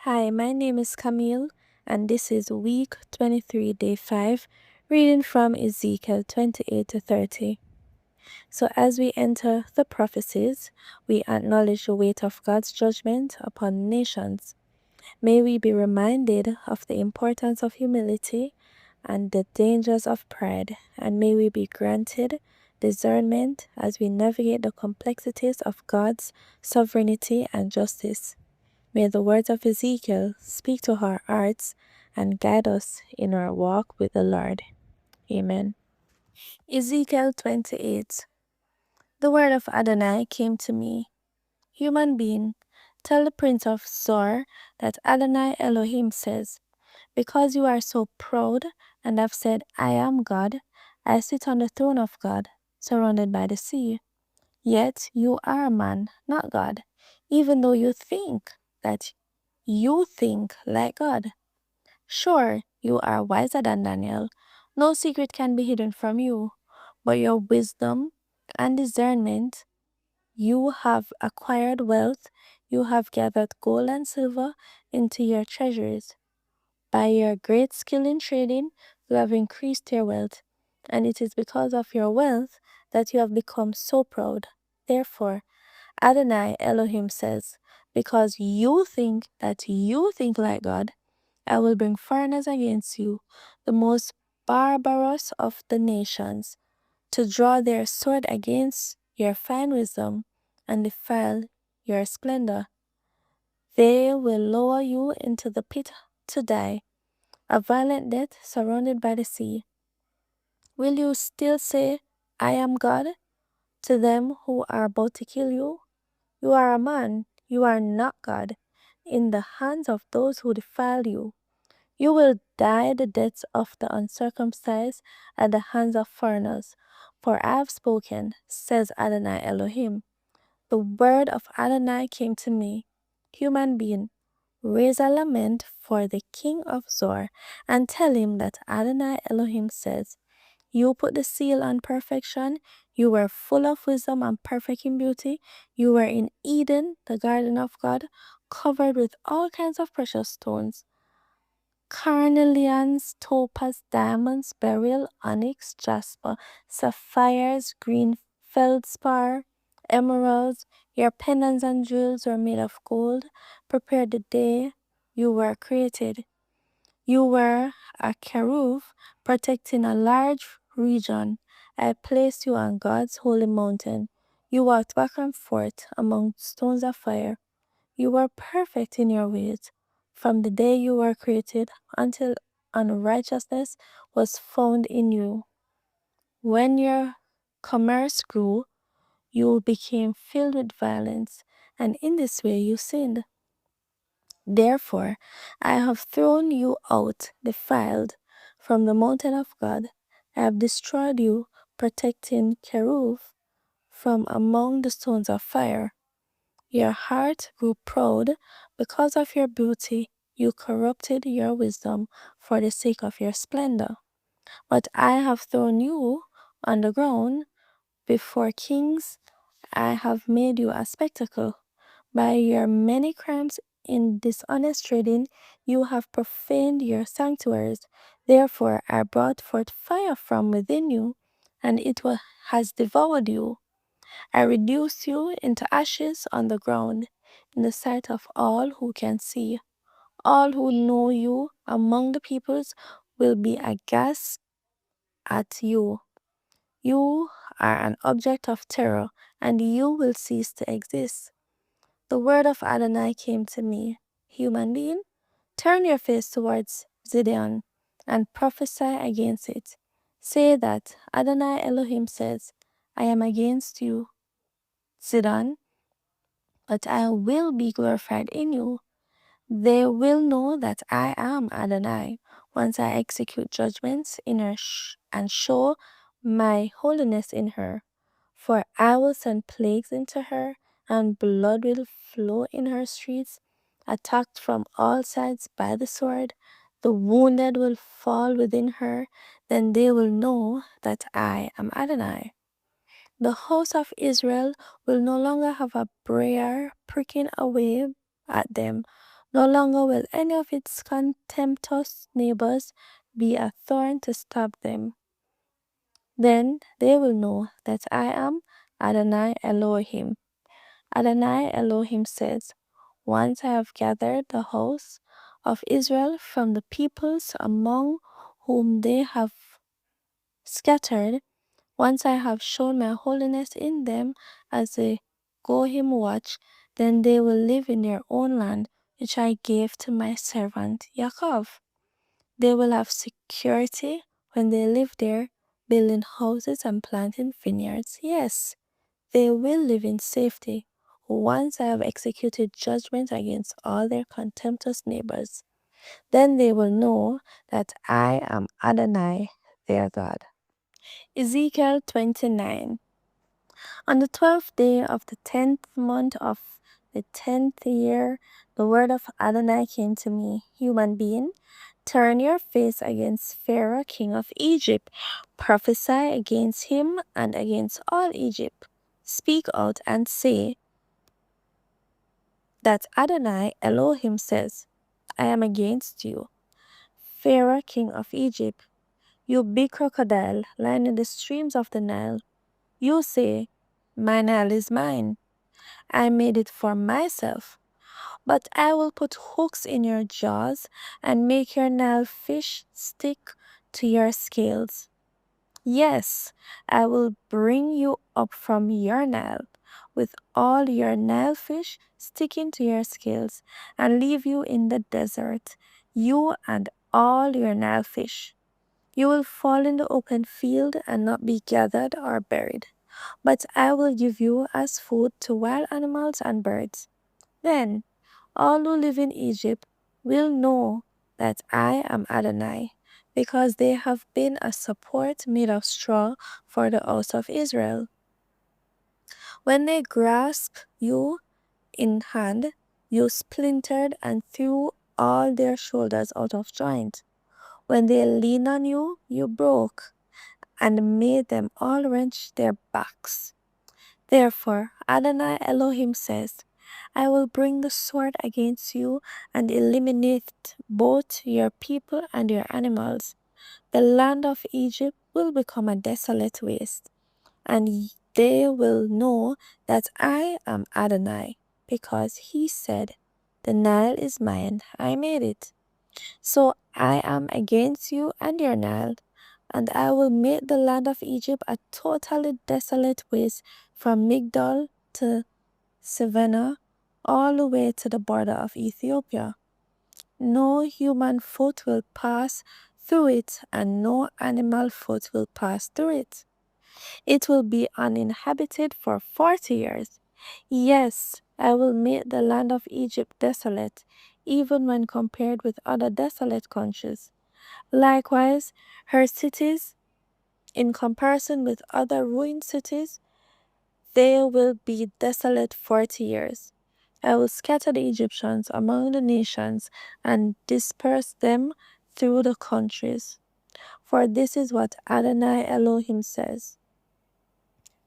Hi, my name is Camille, and this is week 23, day 5, reading from Ezekiel 28 to 30. So, as we enter the prophecies, we acknowledge the weight of God's judgment upon nations. May we be reminded of the importance of humility and the dangers of pride, and may we be granted discernment as we navigate the complexities of God's sovereignty and justice. May the words of Ezekiel speak to our hearts and guide us in our walk with the Lord. Amen. Ezekiel 28. The word of Adonai came to me. Human being, tell the prince of Zor that Adonai Elohim says, because you are so proud and have said, I am God, I sit on the throne of God, surrounded by the sea. Yet you are a man, not God, even though that you think like God. Sure, you are wiser than Daniel. No secret can be hidden from you, but your wisdom and discernment, you have acquired wealth, you have gathered gold and silver into your treasuries. By your great skill in trading, you have increased your wealth, and it is because of your wealth that you have become so proud. Therefore, Adonai Elohim says, because you think that you think like God, I will bring foreigners against you, the most barbarous of the nations, to draw their sword against your fine wisdom and defile your splendor. They will lower you into the pit to die, a violent death surrounded by the sea. Will you still say, I am God, to them who are about to kill you? You are a man, you are not God, in the hands of those who defile you. You will die the deaths of the uncircumcised at the hands of foreigners. For I have spoken, says Adonai Elohim. The word of Adonai came to me. Human being, raise a lament for the king of Zor, and tell him that Adonai Elohim says, you put the seal on perfection. You were full of wisdom and perfect in beauty. You were in Eden, the garden of God, covered with all kinds of precious stones. Carnelians, topaz, diamonds, beryl, onyx, jasper, sapphires, green feldspar, emeralds. Your pendants and jewels were made of gold, prepared the day you were created. You were a cherub protecting a large region. I placed you on God's holy mountain. You walked back and forth among stones of fire. You were perfect in your ways. From the day you were created until unrighteousness was found in you. When your commerce grew, you became filled with violence, and in this way you sinned. Therefore, I have thrown you out, defiled, from the mountain of God. I have destroyed you, protecting cherub from among the stones of fire. Your heart grew proud because of your beauty. You corrupted your wisdom for the sake of your splendor. But I have thrown you on the ground before kings. I have made you a spectacle. By your many crimes in dishonest trading, you have profaned your sanctuaries. Therefore, I brought forth fire from within you, and has devoured you. I reduced you into ashes on the ground, in the sight of all who can see. All who know you among the peoples will be aghast at you. You are an object of terror, and you will cease to exist. The word of Adonai came to me. Human being, turn your face towards Zidon and prophesy against it. Say that Adonai Elohim says, I am against you, Zidon, but I will be glorified in you. They will know that I am Adonai once I execute judgments in her and show my holiness in her. For I will send plagues into her, and blood will flow in her streets, attacked from all sides by the sword. The wounded will fall within her, then they will know that I am Adonai. The house of Israel will no longer have a briar pricking away at them, No longer will any of its contemptuous neighbors be a thorn to stop them. Then they will know that I am Adonai Elohim. Adonai Elohim says, once I have gathered the house of Israel from the peoples among whom they have scattered, once I have shown my holiness in them as a Gohim watch, then they will live in their own land, which I gave to my servant Yaakov. They will have security when they live there, building houses and planting vineyards. Yes, they will live in safety once I have executed judgment against all their contemptuous neighbors. Then they will know that I am Adonai, their God. Ezekiel 29. On the 12th day of the 10th month of the 10th year, the word of Adonai came to me, human being, turn your face against Pharaoh, king of Egypt. Prophesy against him and against all Egypt. Speak out and say that Adonai Elohim says, I am against you, Pharaoh, king of Egypt, you big crocodile lying in the streams of the Nile. You say, my Nile is mine. I made it for myself. But I will put hooks in your jaws and make your Nile fish stick to your scales. Yes, I will bring you up from your Nile, with all your Nile fish sticking to your scales, and leave you in the desert, you and all your Nile fish. You will fall in the open field and not be gathered or buried, but I will give you as food to wild animals and birds. Then all who live in Egypt will know that I am Adonai, because they have been a support made of straw for the house of Israel. When they grasped you in hand, you splintered and threw all their shoulders out of joint. When they leaned on you, you broke and made them all wrench their backs. Therefore, Adonai Elohim says, I will bring the sword against you and eliminate both your people and your animals. The land of Egypt will become a desolate waste, and they will know that I am Adonai, because he said, the Nile is mine, I made it. So I am against you and your Nile, and I will make the land of Egypt a totally desolate waste from Migdol to Savannah, all the way to the border of Ethiopia. No human foot will pass through it, and no animal foot will pass through it. It will be uninhabited for 40 years. Yes, I will make the land of Egypt desolate, even when compared with other desolate countries. Likewise, her cities, in comparison with other ruined cities, they will be desolate 40 years. I will scatter the Egyptians among the nations and disperse them through the countries. For this is what Adonai Elohim says.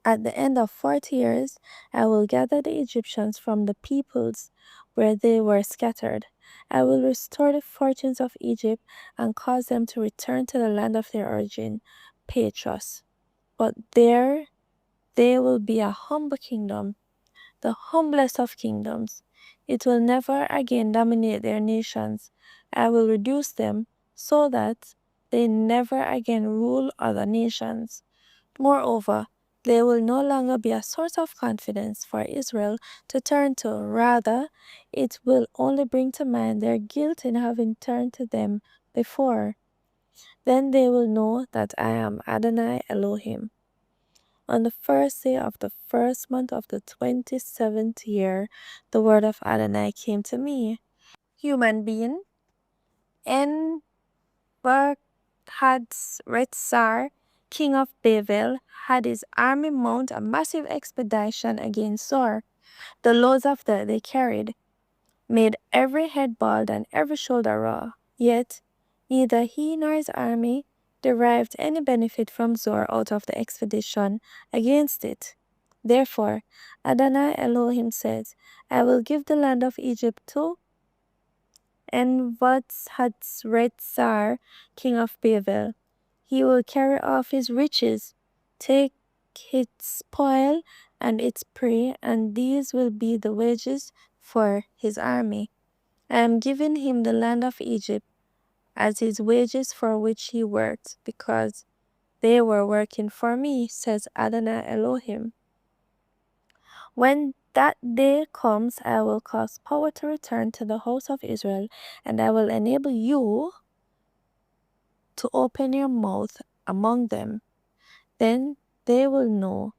At the end of 40 years, I will gather the Egyptians from the peoples where they were scattered. I will restore the fortunes of Egypt and cause them to return to the land of their origin, Patros. But there they will be a humble kingdom, the humblest of kingdoms. It will never again dominate their nations. I will reduce them so that they never again rule other nations. Moreover, they will no longer be a source of confidence for Israel to turn to. Rather, it will only bring to mind their guilt in having turned to them before. Then they will know that I am Adonai Elohim. On the first day of the first month of the 27th year, the word of Adonai came to me. Human being, En-Bar-Hadz-Retzar, king of Babel, had his army mount a massive expedition against Zor. The loads of that they carried made every head bald and every shoulder raw. Yet neither he nor his army derived any benefit from Zor out of the expedition against it. Therefore, Adonai Elohim says, I will give the land of Egypt to and Hatzretzar, king of Babel. He will carry off his riches, take its spoil and its prey, and these will be the wages for his army. I am giving him the land of Egypt as his wages for which he worked, because they were working for me, says Adonai Elohim. When that day comes, I will cause power to return to the house of Israel, and I will enable you to open your mouth among them. Then they will know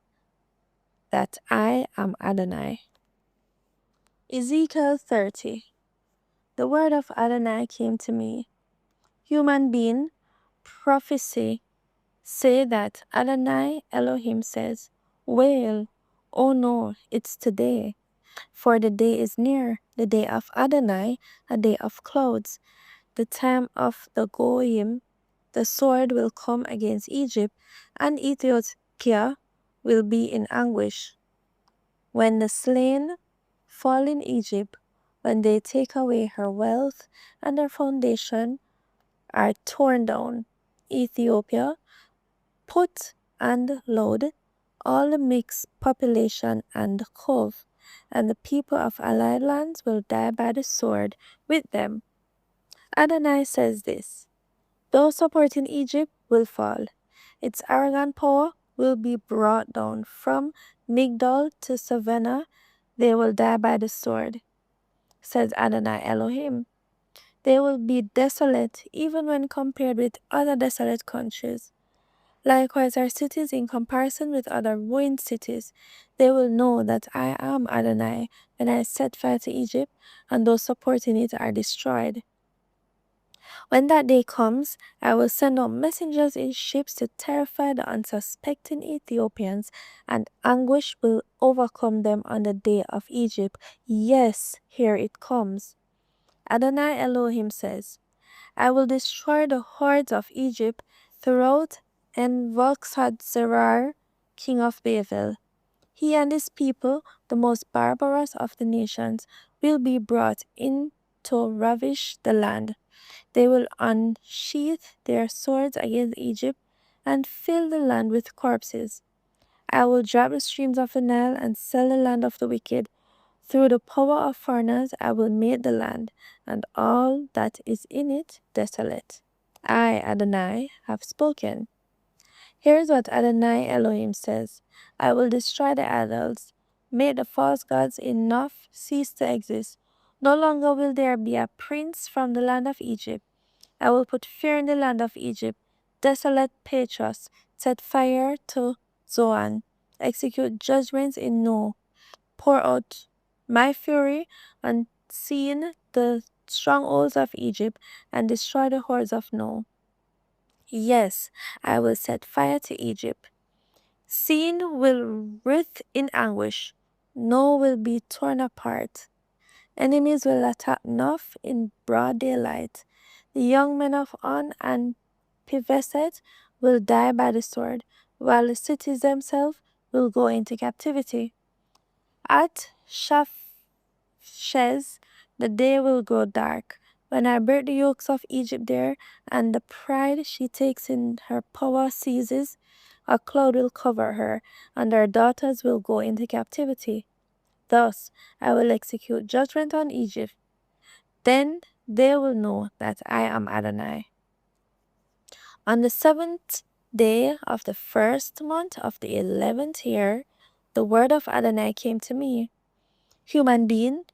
that I am Adonai. Ezekiel 30. The word of Adonai came to me. Human being, prophecy, say that Adonai Elohim says, Wail, oh no, it's today. For the day is near, the day of Adonai, a day of clouds, the time of the Goyim. The sword will come against Egypt, and Ethiopia will be in anguish. When the slain fall in Egypt, when they take away her wealth and her foundation are torn down, Ethiopia, put and load, all the mixed population and cove, and the people of allied lands will die by the sword with them. Adonai says this: those supporting Egypt will fall. Its arrogant power will be brought down from Migdol to Savannah. They will die by the sword, says Adonai Elohim. They will be desolate even when compared with other desolate countries. Likewise, our cities in comparison with other ruined cities. They will know that I am Adonai when I set fire to Egypt, and those supporting it are destroyed. When that day comes, I will send out messengers in ships to terrify the unsuspecting Ethiopians, and anguish will overcome them on the day of Egypt. Yes, here it comes. Adonai Elohim says, I will destroy the hordes of Egypt throughout Envoxhadzerar, king of Babel. He and his people, the most barbarous of the nations, will be brought in to ravish the land. They will unsheath their swords against Egypt and fill the land with corpses. I will drop the streams of the Nile and sell the land of the wicked. Through the power of foreigners I will make the land, and all that is in it, desolate. I, Adonai, have spoken. Here's what Adonai Elohim says: I will destroy the idols, make the false gods enough cease to exist. No longer will there be a prince from the land of Egypt. I will put fear in the land of Egypt, desolate Patros, set fire to Zoan, execute judgments in No, pour out my fury on seeing the strongholds of Egypt, and destroy the hordes of No. Yes, I will set fire to Egypt. Sin will writhe in anguish. No will be torn apart. Enemies will attack Noph in broad daylight. The young men of On and Piveset will die by the sword, while the cities themselves will go into captivity. At Shapshez, the day will grow dark. When I break the yokes of Egypt there, and the pride she takes in her power ceases, a cloud will cover her, and her daughters will go into captivity. Thus I will execute judgment on Egypt. Then they will know that I am Adonai. On the 7th day of the 1st month of the 11th year, the word of Adonai came to me. Human being,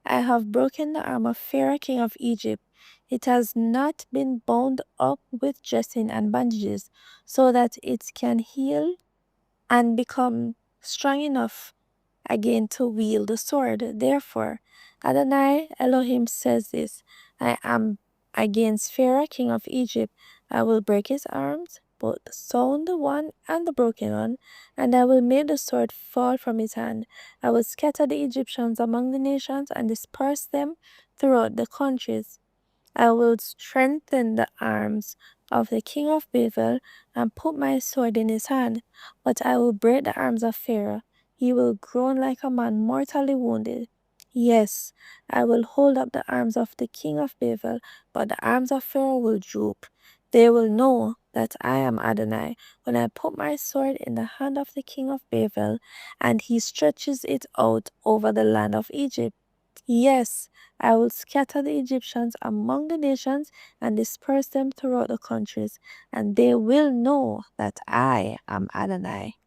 I have broken the arm of Pharaoh king of Egypt. It has not been bound up with dressing and bandages, so that it can heal and become strong enough again to wield the sword. Therefore, Adonai Elohim says this: I am against Pharaoh king of Egypt. I will break his arms, both the sound one and the broken one, and I will make the sword fall from his hand. I will scatter the Egyptians among the nations and disperse them throughout the countries. I will strengthen the arms of the king of Babel and put my sword in his hand, but I will break the arms of Pharaoh. He will groan like a man mortally wounded. Yes, I will hold up the arms of the king of Babel, but the arms of Pharaoh will droop. They will know that I am Adonai when I put my sword in the hand of the king of Babel, and he stretches it out over the land of Egypt. Yes, I will scatter the Egyptians among the nations and disperse them throughout the countries, and they will know that I am Adonai.